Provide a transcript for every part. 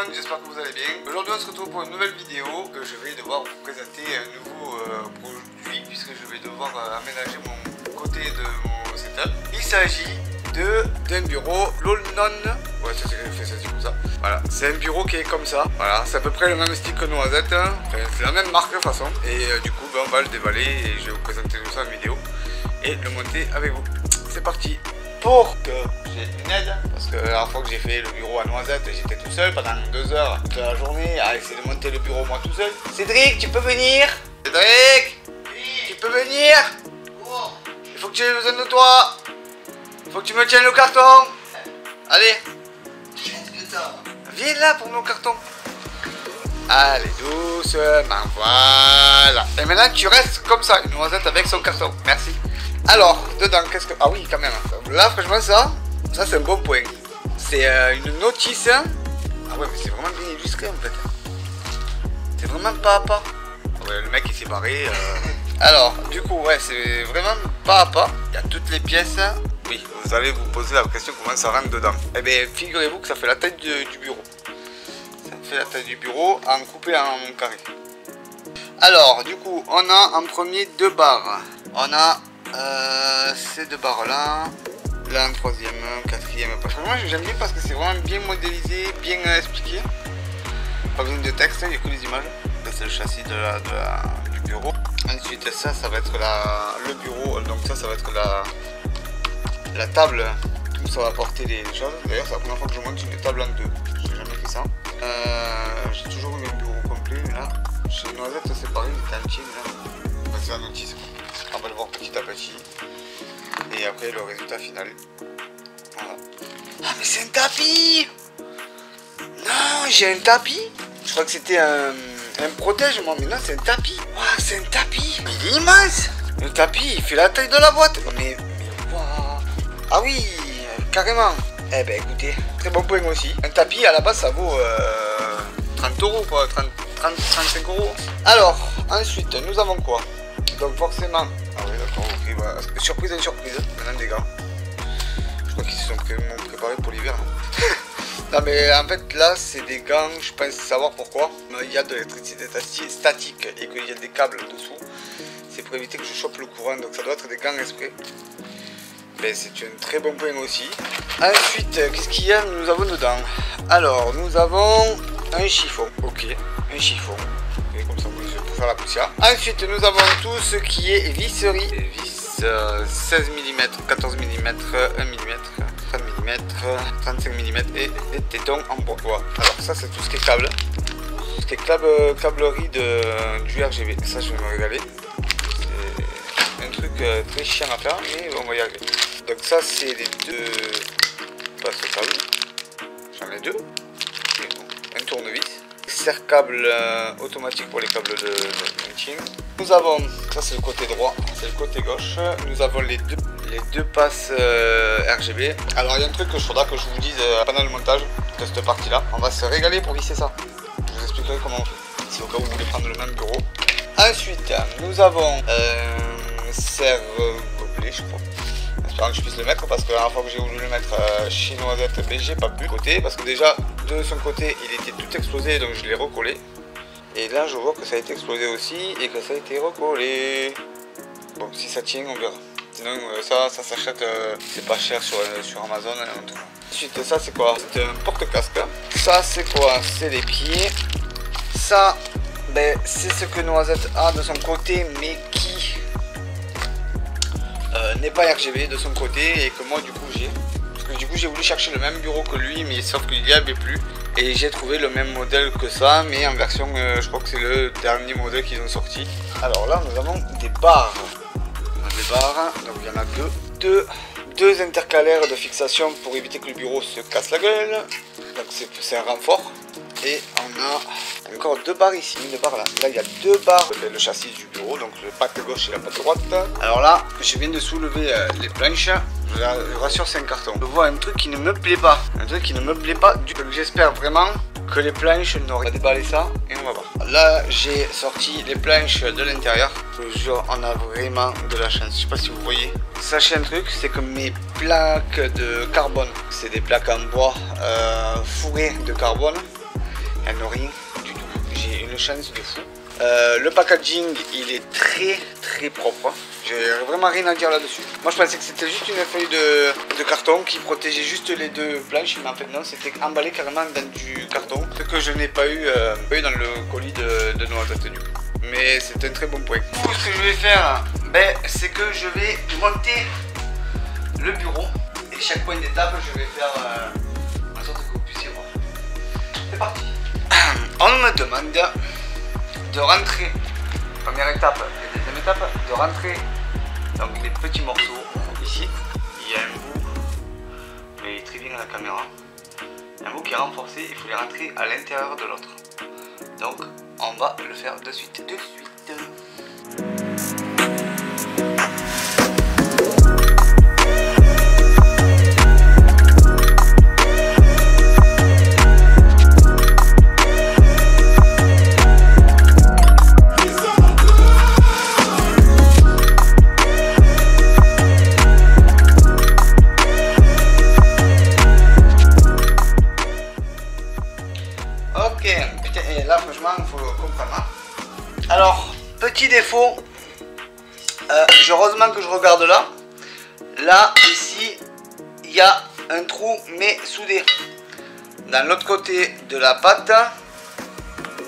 monde, j'espère que vous allez bien. Aujourd'hui on se retrouve pour une nouvelle vidéo que je vais devoir vous présenter un nouveau produit puisque je vais devoir aménager mon côté de mon setup. Il s'agit d'un bureau Lolnon. Ouais, ça c'est comme ça. Voilà, c'est un bureau qui est comme ça. Voilà, c'est à peu près le même style que Noisette. Enfin, c'est la même marque de toute façon. Et du coup, on va le déballer et je vais vous présenter tout ça en vidéo et le monter avec vous. C'est parti. Pour que j'ai une aide, parce que la dernière fois que j'ai fait le bureau à Noisette, j'étais tout seul pendant 2 heures toute la journée à essayer de monter le bureau moi tout seul. Cédric, tu peux venir? Cédric, oui. Tu peux venir? Oh. Il faut que tu aies besoin de toi. Il faut que tu me tiennes le carton. Allez. Qu'est-ce que t'as? Viens là pour mon carton. Allez, doucement, voilà. Et maintenant tu restes comme ça, une Noisette avec son carton. Merci. Alors, dedans, qu'est-ce que... Ah oui, quand même. Là, franchement, ça c'est un bon point. C'est une notice. Ah ouais, mais c'est vraiment bien illustré, en fait. C'est vraiment pas à pas. Ouais, le mec, il s'est barré. Alors, du coup, ouais, c'est vraiment pas à pas. Il y a toutes les pièces. Oui, vous allez vous poser la question comment ça rentre dedans. Eh bien, figurez-vous que ça fait la taille du bureau. Ça fait la taille du bureau en coupé en carré. Alors, du coup, on a en premier 2 barres. On a... ces 2 barres là, là en 3e, 4e, moi j'aime bien parce que c'est vraiment bien modélisé, bien expliqué, pas besoin de texte, il n'y a que les images. Là c'est le châssis du bureau. Ensuite ça va être le bureau, donc ça va être la table où ça va porter les choses. D'ailleurs c'est la première fois que je monte une table en 2, j'ai jamais fait ça. J'ai toujours eu un bureau complet, mais là chez Noisette c'est pareil, c'est entier là, c'est la notice. On va le voir petit à petit. Et après le résultat final. Voilà. Ah mais c'est un tapis! Non, j'ai un tapis! Je crois que c'était un protège moi, mais non c'est un tapis! Waouh, c'est un tapis! Il est immense! Le tapis il fait la taille de la boîte! Mais waouh! Ah oui, carrément! Eh ben écoutez, très bon point aussi. Un tapis à la base ça vaut 30 € quoi, 35 €. Alors, ensuite nous avons quoi? Donc forcément, ah oui d'accord, ok, bah, surprise, maintenant des gars. Je crois qu'ils se sont préparés pour l'hiver. Non mais en fait là c'est des gants, je pense savoir pourquoi. Il y a de l'électricité statique et qu'il y a des câbles dessous. C'est pour éviter que je chope le courant, donc ça doit être des gants exprès. Mais c'est un très bon point aussi. Ensuite, qu'est-ce qu'il y a nous avons dedans? Alors nous avons un chiffon, ok, un chiffon. Comme ça pour faire la poussière. Ensuite nous avons tout ce qui est visserie, vis 16 mm, 14 mm, 1 mm, 30 mm, 35 mm et des tétons en bois. Alors ça c'est tout ce qui est câble, tout ce qui est câblerie du RGB. Ça je vais me régaler. C'est un truc très chiant à faire mais on va y arriver. Donc ça c'est les 2 passes câbles. J'en ai 2. Okay, bon. Un tournevis. Serre-câble automatique pour les câbles de maintien. Nous avons, ça c'est le côté droit, c'est le côté gauche. Nous avons les deux passes RGB. Alors il y a un truc que je faudra que je vous dise pendant le montage de cette partie là. On va se régaler pour visser ça. Je vous expliquerai comment on fait. C'est au cas où vous voulez prendre le même bureau. Ensuite nous avons serre-gobelet je crois. J'espère que je puisse le mettre parce que la dernière fois que j'ai voulu le mettre chez Noisette, j'ai pas pu côté parce que déjà de son côté il était tout explosé donc je l'ai recollé et là je vois que ça a été explosé aussi et que ça a été recollé. Bon si ça tient on verra, sinon ça s'achète, c'est pas cher sur Amazon. Ensuite ça c'est quoi? C'est un porte-casque. Ça c'est quoi? C'est les pieds. Ça ben, c'est ce que Noisette a de son côté mais qui n'est pas RGB de son côté et que moi du coup j'ai. Parce que du coup j'ai voulu chercher le même bureau que lui mais sauf qu'il n'y avait plus. Et j'ai trouvé le même modèle que ça mais en version, je crois que c'est le dernier modèle qu'ils ont sorti. Alors là nous avons des barres. On a des barres, donc il y en a deux intercalaires de fixation pour éviter que le bureau se casse la gueule. Donc c'est un renfort. Et on a encore 2 barres ici, une barre là. Là il y a 2 barres, le châssis du bureau, donc le patte gauche et la patte droite. Alors là, je viens de soulever les planches. Je rassure, c'est un carton. Je vois un truc qui ne me plaît pas. Un truc qui ne me plaît pas du tout. J'espère vraiment que les planches n'auraient pas déballé ça et on va voir. Là j'ai sorti les planches de l'intérieur. Je vous jure, on a vraiment de la chance. Je sais pas si vous voyez. Sachez un truc, c'est que mes plaques de carbone, c'est des plaques en bois fourrées de carbone. elles n'ont rien du tout. J'ai une chance de fou. Le packaging, il est très propre. J'ai vraiment rien à dire là-dessus. Moi je pensais que c'était juste une feuille de carton qui protégeait juste les deux planches, mais en fait non, c'était emballé carrément dans du carton, ce que je n'ai pas eu dans le colis de Noël du coup. Mais c'est un très bon point. Du coup, ce que je vais faire, c'est que je vais monter le bureau et chaque point d'étape je vais faire en sorte que vous puissiez voir. C'est parti. On me demande de rentrer, première étape et deuxième étape, de rentrer donc les petits morceaux ici. Il y a un bout, vous voyez très bien à la caméra, un bout qui est renforcé, il faut les rentrer à l'intérieur de l'autre. Donc on va le faire de suite. Ok, putain, et là franchement il faut comprendre. Alors, petit défaut, heureusement que je regarde là. Là, ici, il y a un trou mais soudé. Dans l'autre côté de la patte,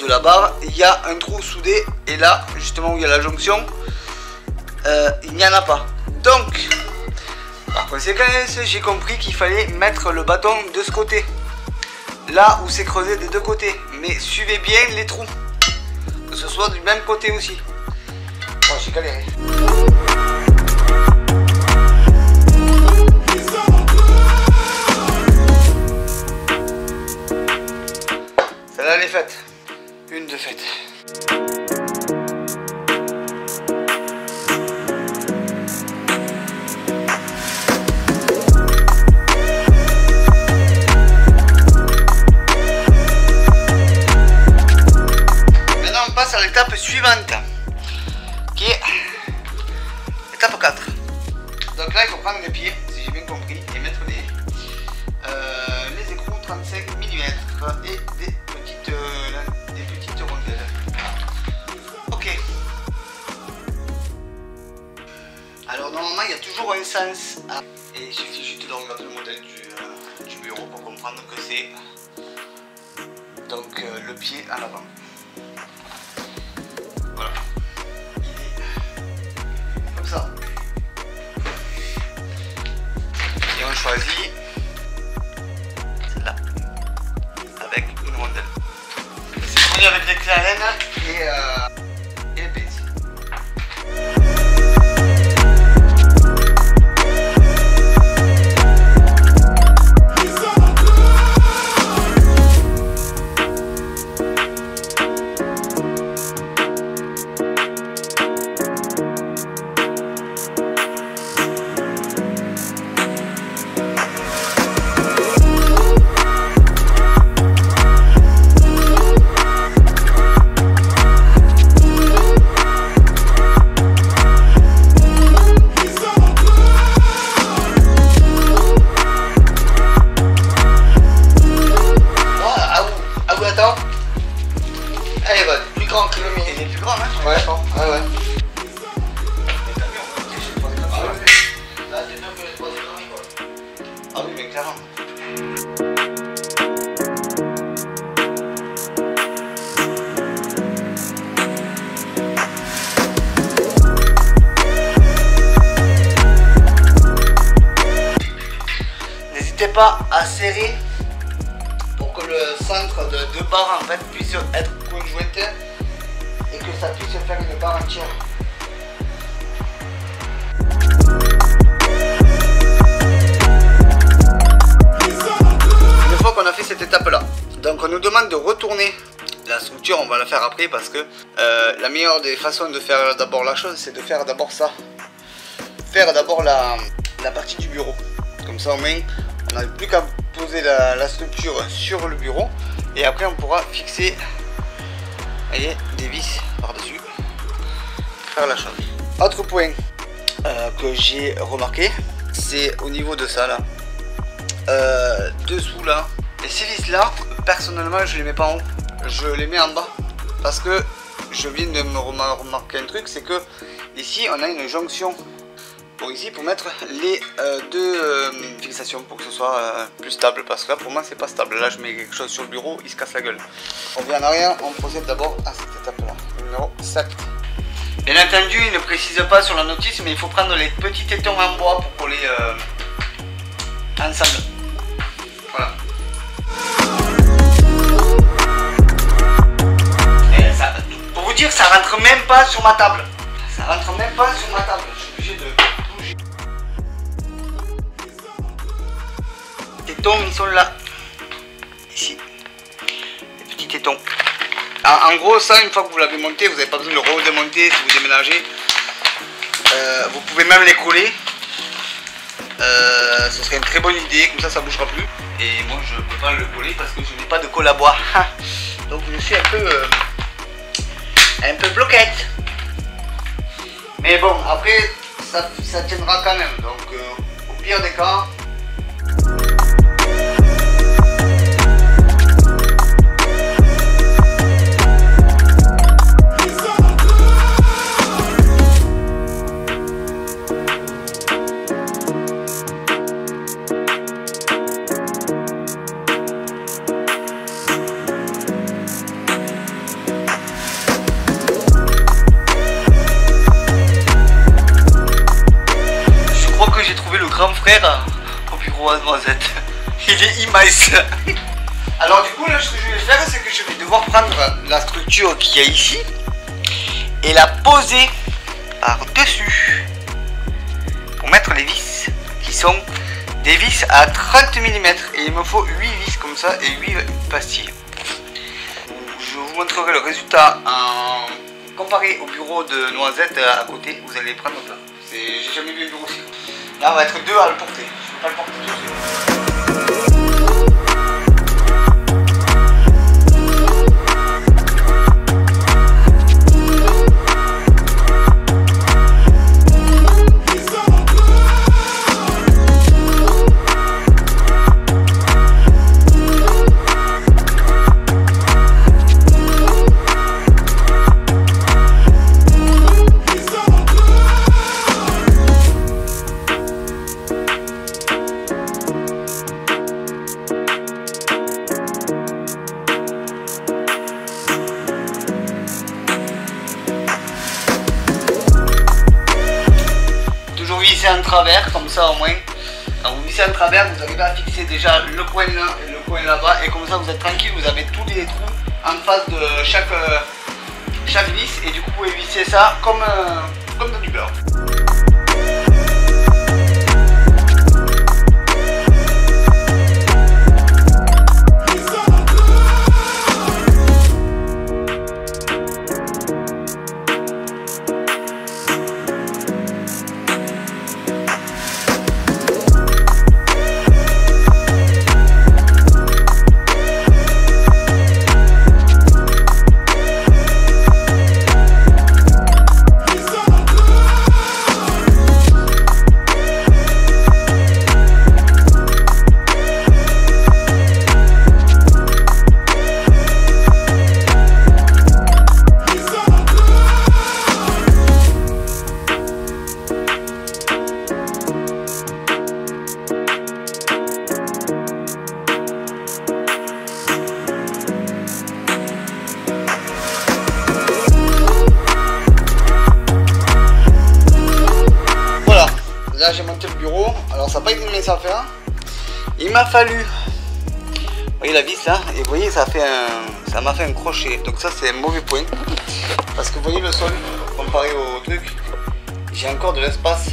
de la barre, il y a un trou soudé. Et là, justement où il y a la jonction, il n'y en a pas. Donc, par conséquent, j'ai compris qu'il fallait mettre le bâton de ce côté. Là où c'est creusé des deux côtés, mais suivez bien les trous, que ce soit du même côté aussi. Bon, j'ai galéré. Celle-là elle est faite, une de faite. À l'étape suivante qui est étape 4. Donc là il faut prendre les pieds, si j'ai bien compris, et mettre les écrous 35 mm et des petites rondelles. Ok. Alors normalement il y a toujours un sens et il suffit juste de regarder le modèle du bureau pour comprendre que c'est donc le pied à l'avant. Voilà. Comme ça. Et on choisit celle-là avec une rondelle. C'est venu avec les clés à laine et les pinces. Allez, va, plus grand que le mien. Il est plus grand, hein? Ouais, je pense. Ah ouais. Là, c'est mieux que les 3 économies, quoi. Ah oui, mais clairement. N'hésitez pas à serrer pour que le centre de deux barres en fait puisse être conjointé et que ça puisse faire une barre entière. Une fois qu'on a fait cette étape là, donc on nous demande de retourner la structure, on va la faire après parce que la meilleure des façons de faire d'abord la chose, c'est de faire d'abord ça. Faire d'abord la partie du bureau. Comme ça au moins on n'a plus qu'à poser la structure sur le bureau et après on pourra fixer, voyez, des vis par dessus, faire la chose. Autre point que j'ai remarqué, c'est au niveau de ça là, dessous là, et ces vis là personnellement je les mets pas en haut, je les mets en bas. Parce que je viens de me remarquer un truc, c'est que ici on a une jonction pour ici pour mettre les deux fixations pour que ce soit plus stable. Parce que là pour moi c'est pas stable. Là je mets quelque chose sur le bureau, il se casse la gueule. On revient en arrière, on procède d'abord à cette étape là, numéro 7. Bien entendu, il ne précise pas sur la notice, mais il faut prendre les petits tétons en bois pour coller ensemble. Voilà. Et ça, pour vous dire, ça rentre même pas sur ma table. Ça rentre même pas sur ma table. Je suis obligé de bouger. Les tétons, ils sont là. Ici. Les petits tétons. En gros, ça, une fois que vous l'avez monté, vous n'avez pas besoin de le redémonter si vous déménagez. Vous pouvez même les coller. Ce serait une très bonne idée, comme ça ne bougera plus. Et moi, je ne peux pas le coller parce que je n'ai pas de colle à bois. Donc, je suis un peu bloquette. Mais bon, après, ça tiendra quand même. Donc, au pire des cas... frère au bureau à Noisette. Il est immense. Alors du coup là ce que je vais faire, c'est que je vais devoir prendre la structure qu'il y a ici et la poser par dessus pour mettre les vis qui sont des vis à 30 mm et il me faut 8 vis comme ça et 8 pastilles. Je vous montrerai le résultat en comparé au bureau de Noisette à côté. Vous allez prendre ça. J'ai jamais vu un bureau aussi. Là, on va être deux à le porter. Je ne peux pas le porter tout de suite. En travers, comme ça au moins, quand vous vissez en travers, vous arrivez à fixer déjà le coin là et le coin là-bas, et comme ça vous êtes tranquille, vous avez tous les trous en face de chaque vis, et du coup vous pouvez visser ça comme dans du beurre. Là j'ai monté le bureau, alors ça n'a pas été mince à faire. Il m'a fallu, vous voyez la vis là, et vous voyez ça m'a fait un crochet, donc ça c'est un mauvais point. Parce que vous voyez le sol, comparé au truc, j'ai encore de l'espace,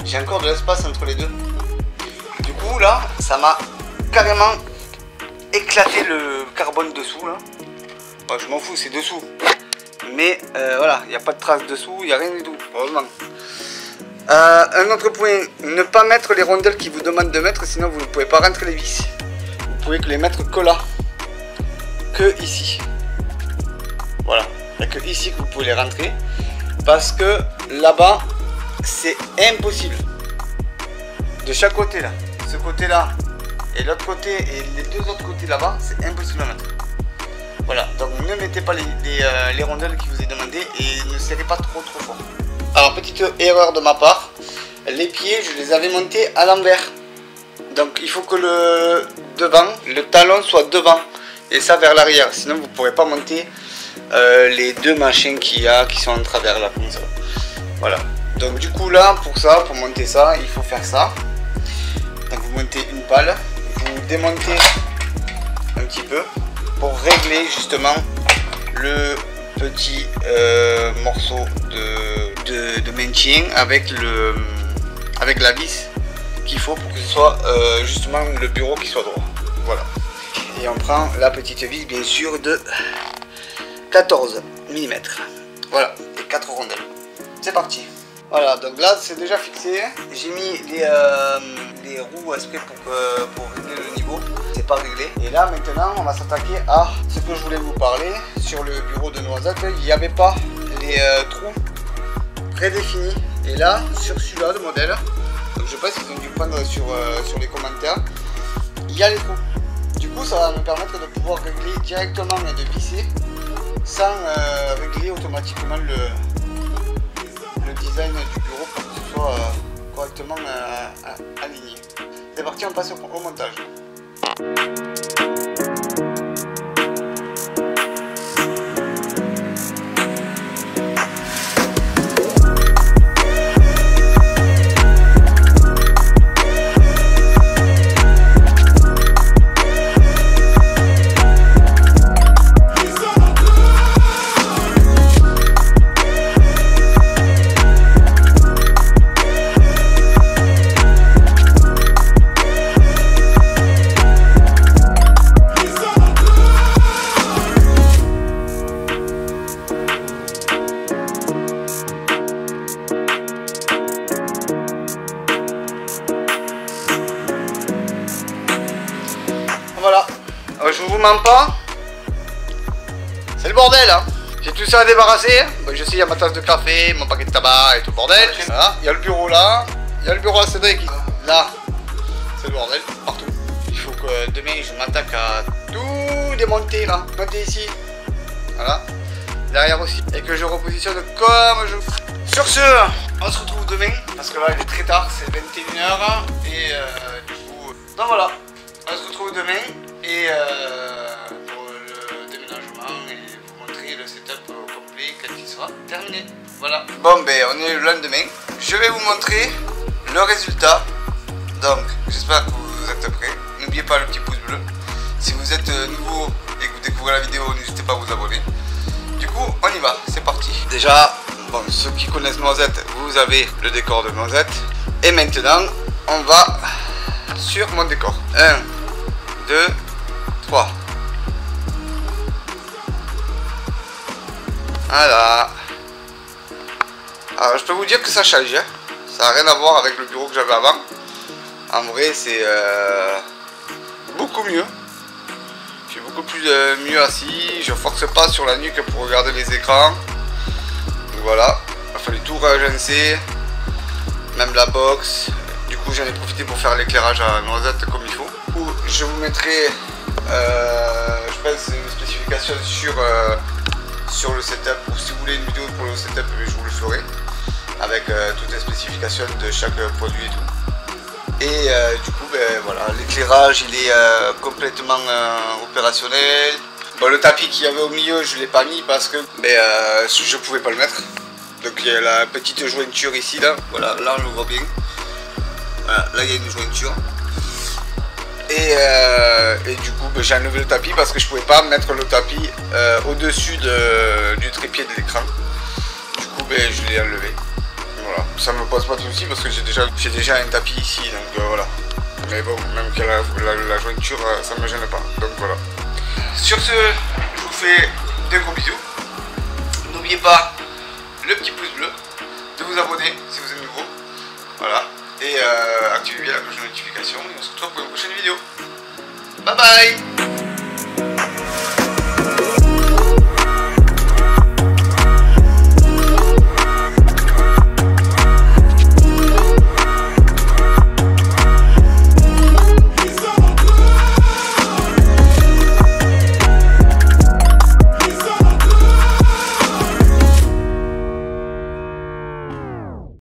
j'ai encore de l'espace entre les deux. Du coup là, ça m'a carrément éclaté le carbone dessous là. Bon, je m'en fous, c'est dessous. Mais voilà, il n'y a pas de traces dessous, il n'y a rien du tout, heureusement. Un autre point, ne pas mettre les rondelles qui vous demandent de mettre, sinon vous ne pouvez pas rentrer les vis. Vous pouvez que les mettre que là, que ici. Voilà, il n'y a que ici que vous pouvez les rentrer, parce que là-bas, c'est impossible. De chaque côté là, ce côté là, Et l'autre côté et les deux autres côtés là-bas, c'est impossible à mettre. Voilà, donc ne mettez pas les rondelles qui vous est demandé et ne serrez pas trop fort. Alors petite erreur de ma part, les pieds je les avais montés à l'envers. Donc il faut que le talon soit devant et ça vers l'arrière, sinon vous ne pourrez pas monter les deux machins qui sont en travers là comme ça. Voilà, donc du coup là pour monter ça il faut faire ça. Donc vous montez une pale, vous démontez un petit peu pour régler justement le petit morceau de maintien avec la vis qu'il faut pour que ce soit justement le bureau qui soit droit. Voilà. Et on prend la petite vis bien sûr de 14 mm. Voilà, et 4 rondelles. C'est parti. Voilà, donc là c'est déjà fixé. J'ai mis les roues exprès pour régler le niveau. C'est pas réglé. Et là maintenant on va s'attaquer à ce que je voulais vous parler. Sur le bureau de Noisette, il n'y avait pas les trous prédéfinis. Et là, sur celui-là, le modèle, donc je sais pas si ils ont dû prendre sur les commentaires, il y a les trous. Du coup ça va me permettre de pouvoir régler directement et de visser sans régler automatiquement le design du bureau pour que ce soit correctement aligné. C'est parti, on passe au montage. Voilà, je vous mens pas, c'est le bordel hein. J'ai tout ça à débarrasser, je sais il y a ma tasse de café, mon paquet de tabac et tout le bordel. Voilà, il y a le bureau là, il y a le bureau à Cédric là, c'est le bordel partout. Il faut que demain je m'attaque à tout démonter là, monter ici, voilà, derrière aussi, et que je repositionne comme je... Sur ce, on se retrouve demain, parce que là il est très tard, c'est 21 h et du coup, donc voilà. On se retrouve demain et pour le déménagement et vous montrer le setup au complet quand il sera terminé. Voilà. Bon ben on est le lendemain. Je vais vous montrer le résultat. Donc j'espère que vous êtes prêts. N'oubliez pas le petit pouce bleu. Si vous êtes nouveau et que vous découvrez la vidéo, n'hésitez pas à vous abonner. Du coup on y va, c'est parti. Déjà, bon, ceux qui connaissent Noisette, vous avez le décor de Noisette. Et maintenant on va sur mon décor. 1, 2, 3. Voilà. Alors je peux vous dire que ça change, hein. Ça n'a rien à voir avec le bureau que j'avais avant. En vrai c'est beaucoup mieux. Je suis beaucoup plus mieux assis. Je force pas sur la nuque pour regarder les écrans. Donc voilà. Il a fallu tout réagencer. Même la box. Du coup j'en ai profité pour faire l'éclairage à Noisette comme il faut. Je vous mettrai je pense une spécification sur le setup, ou si vous voulez une vidéo pour le setup, je vous le ferai avec toutes les spécifications de chaque produit et tout. Et du coup ben, voilà, l'éclairage il est complètement opérationnel. Bon, le tapis qu'il y avait au milieu je ne l'ai pas mis parce que je pouvais pas le mettre. Donc il y a la petite jointure ici là, voilà, là on le voit bien. Voilà, là il y a une jointure. Et du coup j'ai enlevé le tapis parce que je pouvais pas mettre le tapis au-dessus du trépied de l'écran. Du coup je l'ai enlevé. Voilà, ça me pose pas de soucis parce que j'ai déjà un tapis ici, donc voilà. Mais bon, même qu'il y a la jointure, ça me gêne pas. Donc voilà. Sur ce, je vous fais de gros bisous. N'oubliez pas le petit pouce bleu, de vous abonner si vous êtes nouveau. Voilà. Et activez bien la cloche de notification et on se retrouve pour une prochaine vidéo. Bye bye.